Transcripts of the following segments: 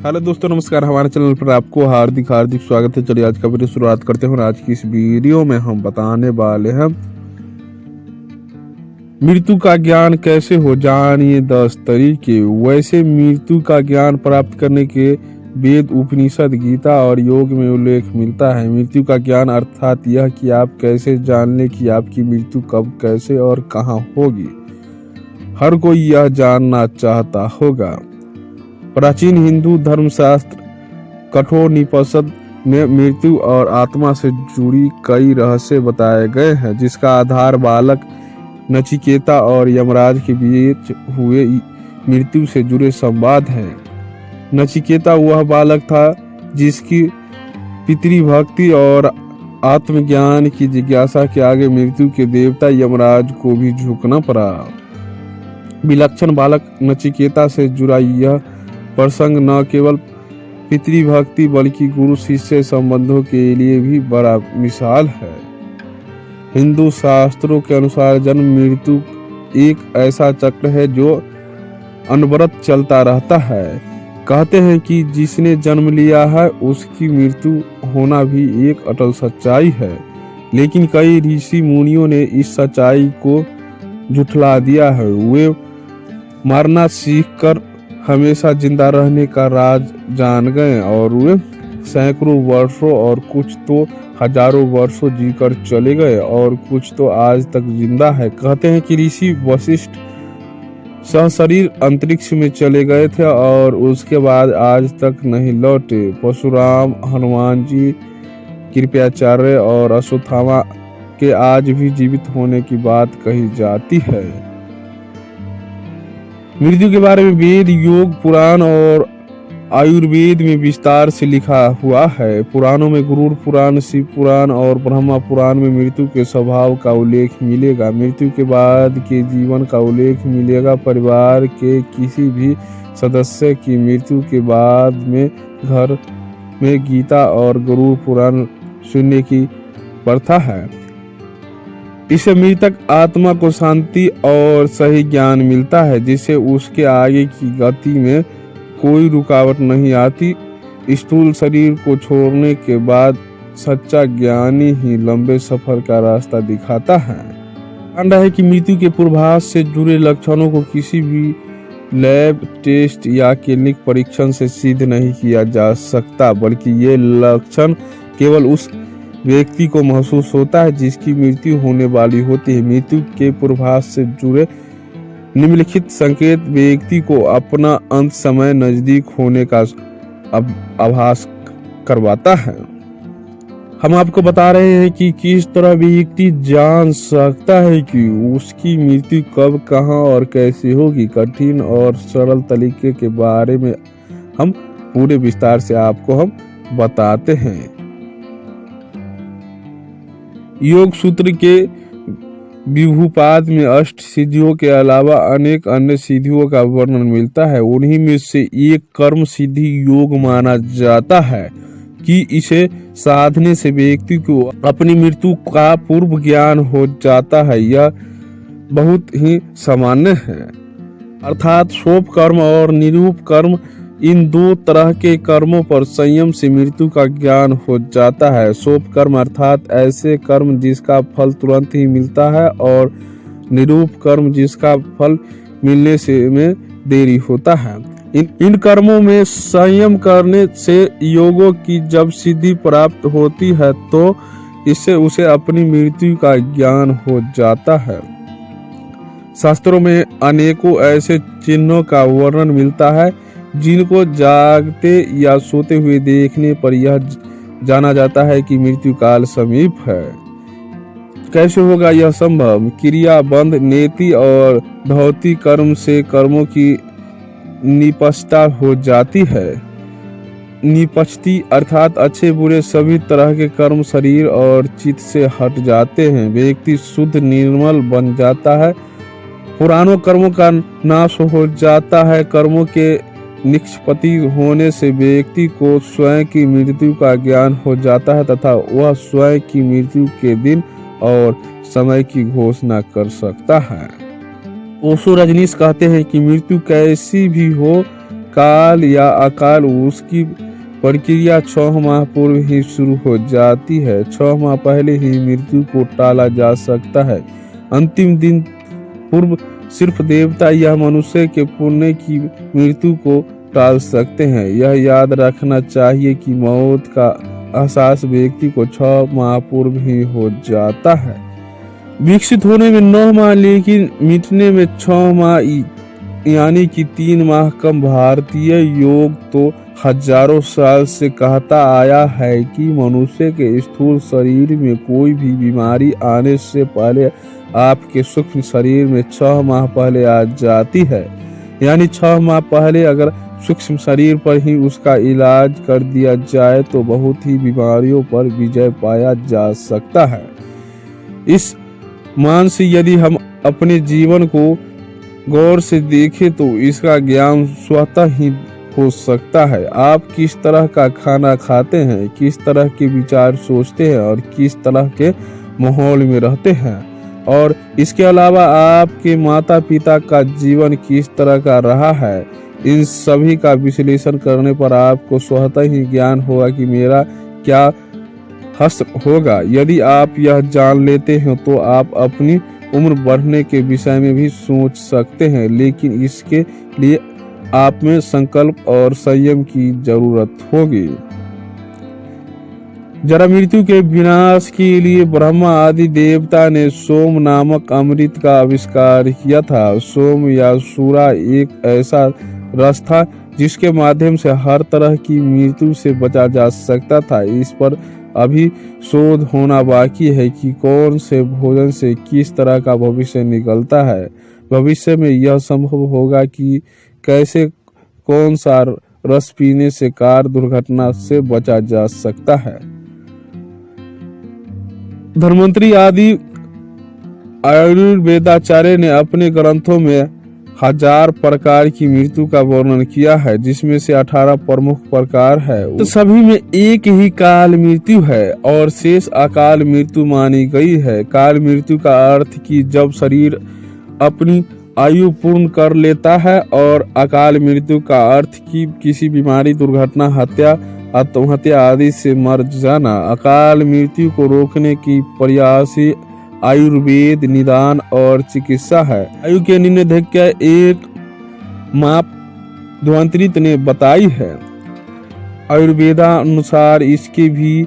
Hello दोस्तों, नमस्कार। हमारे चैनल पर आपको हार्दिक स्वागत है। चलिए आज का वीडियो शुरुआत करते हैं। आज की इस वीडियो में हम बताने वाले हैं मृत्यु का ज्ञान कैसे हो, जानिए 10 तरीके। वैसे मृत्यु का ज्ञान प्राप्त करने के वेद, उपनिषद, गीता और योग में उल्लेख मिलता है। मृत्यु का ज्ञान अर्थात यह कि आप कैसे जान लें कि आपकी मृत्यु कब, कैसे और कहाँ होगी। हर कोई यह जानना चाहता होगा। प्राचीन हिंदू धर्मशास्त्र कठोपनिषद में मृत्यु और आत्मा से जुड़ी कई रहस्य बताए गए हैं, जिसका आधार बालक नचिकेता और यमराज के बीच हुए मृत्यु से जुड़े संवाद है। नचिकेता वह बालक था जिसकी पितृभक्ति और आत्मज्ञान की जिज्ञासा के आगे मृत्यु के देवता यमराज को भी झुकना पड़ा। विलक्षण बालक नचिकेता से जुड़ा यह प्रसंग न केवल पितृभक्ति बल्कि गुरु शिष्य संबंधों के लिए भी बड़ा मिसाल है। हिंदू शास्त्रों के अनुसार जन्म मृत्यु एक ऐसा चक्र है जो अनवरत चलता रहता है। कहते हैं कि जिसने जन्म लिया है उसकी मृत्यु होना भी एक अटल सच्चाई है, लेकिन कई ऋषि मुनियों ने इस सच्चाई को झुठला दिया है। वे मरना सीखकर हमेशा जिंदा रहने का राज जान गए और वे सैकड़ों वर्षों और कुछ तो हजारों वर्षों जीकर चले गए और कुछ तो आज तक जिंदा है। कहते हैं कि ऋषि वशिष्ठ सहशरीर अंतरिक्ष में चले गए थे और उसके बाद आज तक नहीं लौटे। परशुराम, हनुमान जी, कृपाचार्य और अश्वत्थामा के आज भी जीवित होने की बात कही जाती है। मृत्यु के बारे में वेद, योग, पुराण और आयुर्वेद में विस्तार से लिखा हुआ है। पुराणों में गरुड़ पुराण, शिव पुराण और ब्रह्मा पुराण में मृत्यु के स्वभाव का उल्लेख मिलेगा। मृत्यु के बाद के जीवन का उल्लेख मिलेगा। परिवार के किसी भी सदस्य की मृत्यु के बाद में घर में गीता और गरुड़ पुराण सुनने की प्रथा है। इससे मृतक आत्मा को शांति और सही ज्ञान मिलता है, जिससे उसके आगे की गति में कोई रुकावट नहीं आती। स्थूल शरीर को छोड़ने के बाद सच्चा ज्ञानी ही लंबे सफर का रास्ता दिखाता है। मानना है कि मृत्यु के पूर्वाभास से जुड़े लक्षणों को किसी भी लैब टेस्ट या क्लिनिक परीक्षण से सिद्ध नहीं किया जा सकता, बल्कि ये लक्षण केवल उस व्यक्ति को महसूस होता है जिसकी मृत्यु होने वाली होती है। मृत्यु के पूर्वाभास से जुड़े निम्नलिखित संकेत व्यक्ति को अपना अंत समय नजदीक होने का आभास करवाता है। हम आपको बता रहे हैं कि किस तरह व्यक्ति जान सकता है कि उसकी मृत्यु कब, कहां और कैसे होगी। कठिन और सरल तरीके के बारे में हम पूरे विस्तार से आपको हम बताते हैं। योग सूत्र के विभुपाद में अष्ट सिद्धियों के अलावा अनेक अन्य सिद्धियों का वर्णन मिलता है। उन्हीं में से एक कर्म सिद्धि योग माना जाता है कि इसे साधने से व्यक्ति को अपनी मृत्यु का पूर्व ज्ञान हो जाता है। यह बहुत ही सामान्य है। अर्थात शोभ कर्म और निरूप कर्म, इन दो तरह के कर्मों पर संयम से मृत्यु का ज्ञान हो जाता है। शोभ कर्म अर्थात ऐसे कर्म जिसका फल तुरंत ही मिलता है, और निरूप कर्म जिसका फल मिलने से में देरी होता है। इन कर्मों में संयम करने से योगों की जब सिद्धि प्राप्त होती है तो इससे उसे अपनी मृत्यु का ज्ञान हो जाता है। शास्त्रों में अनेकों ऐसे चिन्हों का वर्णन मिलता है जिनको जागते या सोते हुए देखने पर यह जाना जाता है कि मृत्यु काल समीप है। कैसे होगा यह संभव? क्रिया बंध, नेति और धौती कर्म से कर्मों की निपचता हो जाती है। निपचती अर्थात अच्छे बुरे सभी तरह के कर्म शरीर और चित्त से हट जाते हैं। व्यक्ति शुद्ध निर्मल बन जाता है। पुरानों कर्मों का नाश हो जाता है। कर्मों के निष्पत्ति होने से व्यक्ति को स्वयं की मृत्यु का ज्ञान हो जाता है तथा वह स्वयं की मृत्यु के दिन और समय की घोषणा कर सकता है। ओशो रजनीश कहते हैं कि मृत्यु कैसी भी हो, काल या अकाल उसकी प्रक्रिया 6 माह पूर्व ही शुरू हो जाती है। 6 माह पहले ही मृत्यु को टाला जा सकता है। अंतिम दिन पूर्व सिर्फ देवता या मनुष्य के पुण्य की मृत्यु को टाल सकते हैं। यह याद रखना चाहिए कि मौत का एहसास व्यक्ति को 6 माह पूर्व ही हो जाता है। विकसित होने में 9 माह लेकिन मिटने में 6 माह यानी कि 3 माह कम। भारतीय योग तो हजारों साल से कहता आया है कि मनुष्य के स्थूल शरीर में कोई भी बीमारी आने से पहले आपके सूक्ष्म शरीर में 6 माह पहले आ जाती है। यानी 6 माह पहले अगर सूक्ष्म शरीर पर ही उसका इलाज कर दिया जाए तो बहुत ही बीमारियों पर विजय पाया जा सकता है। इस मान से यदि हम अपने जीवन को गौर से देखें तो इसका ज्ञान स्वतः ही हो सकता है। आप किस तरह का खाना खाते हैं, किस तरह के विचार सोचते हैं और किस तरह के माहौल में रहते हैं, और इसके अलावा आपके माता पिता का जीवन किस तरह का रहा है, इन सभी का विश्लेषण करने पर आपको स्वतः ही ज्ञान होगा कि मेरा क्या हश्र होगा। यदि आप यह जान लेते हैं तो आप अपनी उम्र बढ़ने के विषय में भी सोच सकते हैं, लेकिन इसके लिए आप में संकल्प और संयम की जरूरत होगी। जरा मृत्यु के विनाश के लिए ब्रह्मा आदि देवता ने सोम नामक अमृत का आविष्कार किया था। सोम या सूरा एक ऐसा रस था जिसके माध्यम से हर तरह की मृत्यु से बचा जा सकता था। इस पर अभी शोध होना बाकी है कि कौन से भोजन से किस तरह का भविष्य निकलता है। भविष्य में यह संभव होगा कि कैसे कौन सा रस पीने से कार दुर्घटना से बचा जा सकता है। धन्वंतरी आदि आयुर्वेदाचार्य ने अपने ग्रंथों में 1000 प्रकार की मृत्यु का वर्णन किया है, जिसमें से 18 प्रमुख प्रकार है। तो सभी में एक ही काल मृत्यु है और शेष अकाल मृत्यु मानी गई है। काल मृत्यु का अर्थ कि जब शरीर अपनी आयु पूर्ण कर लेता है, और अकाल मृत्यु का अर्थ कि किसी बीमारी, दुर्घटना, हत्या, आत्महत्या आदि से मर जाना। अकाल मृत्यु को रोकने की प्रयास ही आयुर्वेद निदान और चिकित्सा है। आयु के निर्धारण एक माप धन्वंतरी ने बताई है। आयुर्वेदानुसार इसके भी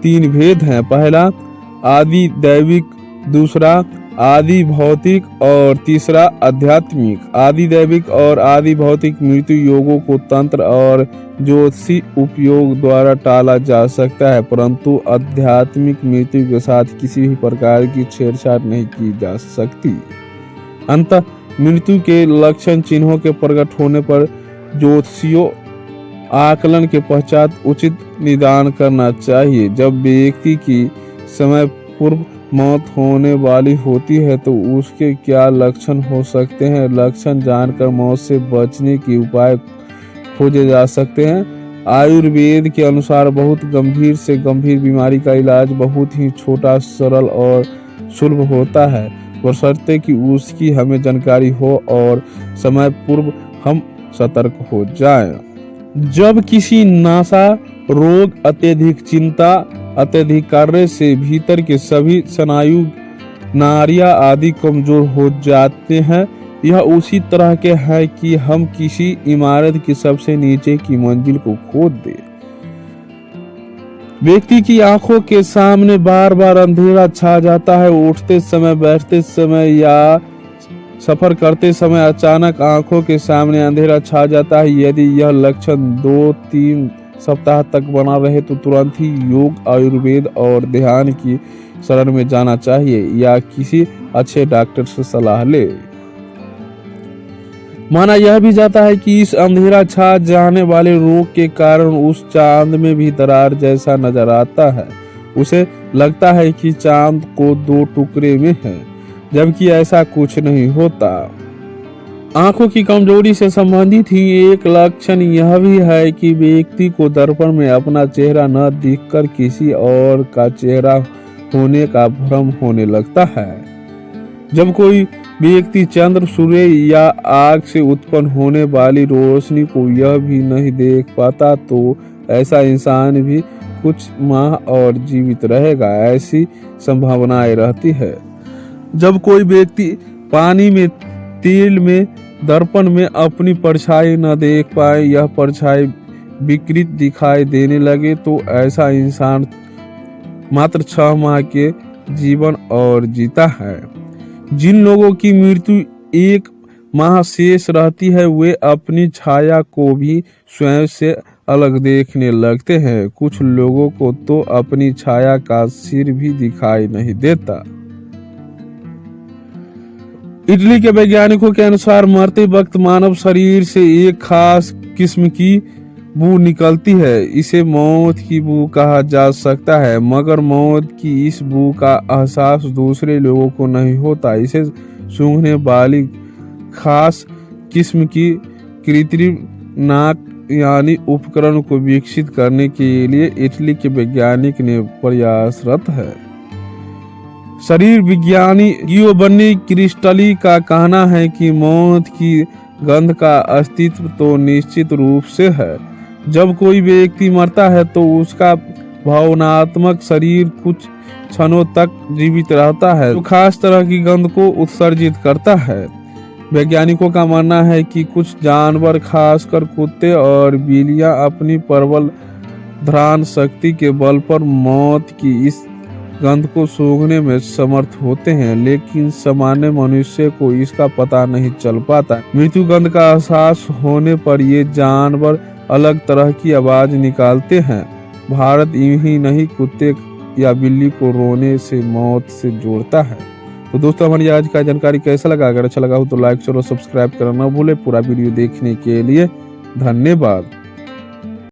3 भेद हैं। पहला आदि दैविक, दूसरा आदि भौतिक और तीसरा आध्यात्मिक। आदि दैविक और आदि भौतिक मृत्यु योगों को तंत्र और ज्योतिषी उपयोग द्वारा टाला जा सकता है, परंतु आध्यात्मिक मृत्यु के साथ किसी भी प्रकार की छेड़छाड़ नहीं की जा सकती। अंततः मृत्यु के लक्षण चिन्हों के प्रकट होने पर ज्योतिषियों आकलन के पश्चात उचित निदान करना चाहिए। जब व्यक्ति की समय पूर्व मौत होने वाली होती है तो उसके क्या लक्षण हो सकते हैं, लक्षण जानकर मौत से बचने के उपाय खोजे जा सकते हैं। आयुर्वेद के अनुसार बहुत गंभीर से गंभीर बीमारी का इलाज बहुत ही छोटा, सरल और सुलभ होता है, बशर्ते कि उसकी हमें जानकारी हो और समय पूर्व हम सतर्क हो जाएं। जब किसी नासा रोग, अत्यधिक चिंता, अत्यधिक कार्य से भीतर के सभी स्नायु, नाड़ियां आदि कमजोर हो जाते हैं, यह उसी तरह के है कि हम किसी इमारत की सबसे नीचे की मंजिल को खोद दें। व्यक्ति की आंखों के सामने बार बार अंधेरा छा जाता है। उठते समय, बैठते समय या सफर करते समय अचानक आंखों के सामने अंधेरा छा जाता है। यदि यह लक्षण 2-3 सप्ताह तक बना रहे तो तुरंत ही योग, आयुर्वेद और ध्यान की शरण में जाना चाहिए या किसी अच्छे डॉक्टर से सलाह ले। माना यह भी जाता है कि इस अंधेरा छा जाने वाले रोग के कारण उस चांद में भी दरार जैसा नजर आता है। उसे लगता है कि चांद को 2 टुकड़े में है, जबकि ऐसा कुछ नहीं होता। आंखों की कमजोरी से संबंधित ही एक लक्षण यह भी है कि व्यक्ति को दर्पण में अपना चेहरा न दिखकर किसी और का चेहरा होने का भ्रम होने लगता है। जब कोई व्यक्ति चंद्र, सूर्य या आग से उत्पन्न होने वाली रोशनी को यह भी नहीं देख पाता तो ऐसा इंसान भी कुछ माह और जीवित रहेगा, ऐसी संभावनाएं रहती है। जब कोई व्यक्ति पानी में, तेल में, दर्पण में अपनी परछाई न देख पाए, यह परछाई विकृत दिखाई देने लगे तो ऐसा इंसान मात्र 6 माह के जीवन और जीता है। जिन लोगों की मृत्यु 1 माह शेष रहती है वे अपनी छाया को भी स्वयं से अलग देखने लगते हैं। कुछ लोगों को तो अपनी छाया का सिर भी दिखाई नहीं देता। इटली के वैज्ञानिकों के अनुसार मरते वक्त मानव शरीर से एक खास किस्म की बू निकलती है। इसे मौत की बू कहा जा सकता है, मगर मौत की इस बू का एहसास दूसरे लोगों को नहीं होता। इसे सूंघने वाली खास किस्म की कृत्रिम नाक यानी उपकरण को विकसित करने के लिए इटली के वैज्ञानिक ने प्रयासरत है। शरीर विज्ञानी गियोवन्नी क्रिस्टली का कहना है कि मौत की गंध का अस्तित्व तो निश्चित रूप से है। जब कोई व्यक्ति मरता है तो उसका भावनात्मक शरीर कुछ क्षणों तक जीवित रहता है, जो खास तरह की गंध को उत्सर्जित करता है। वैज्ञानिकों का मानना है कि कुछ जानवर, खासकर कुत्ते और बिल्लियां, अपनी प्रबल घ्राण शक्ति के बल पर मौत की इस गंध को सूंघने में समर्थ होते हैं, लेकिन सामान्य मनुष्य को इसका पता नहीं चल पाता। मृत्यु गंध का एहसास होने पर ये जानवर अलग तरह की आवाज निकालते हैं। भारत ही नहीं, कुत्ते या बिल्ली को रोने से मौत से जोड़ता है। तो दोस्तों, हमारी आज का जानकारी कैसा लगा? अगर अच्छा लगा हो तो लाइक, शेयर और सब्सक्राइब करना न भूले। पूरा वीडियो देखने के लिए धन्यवाद।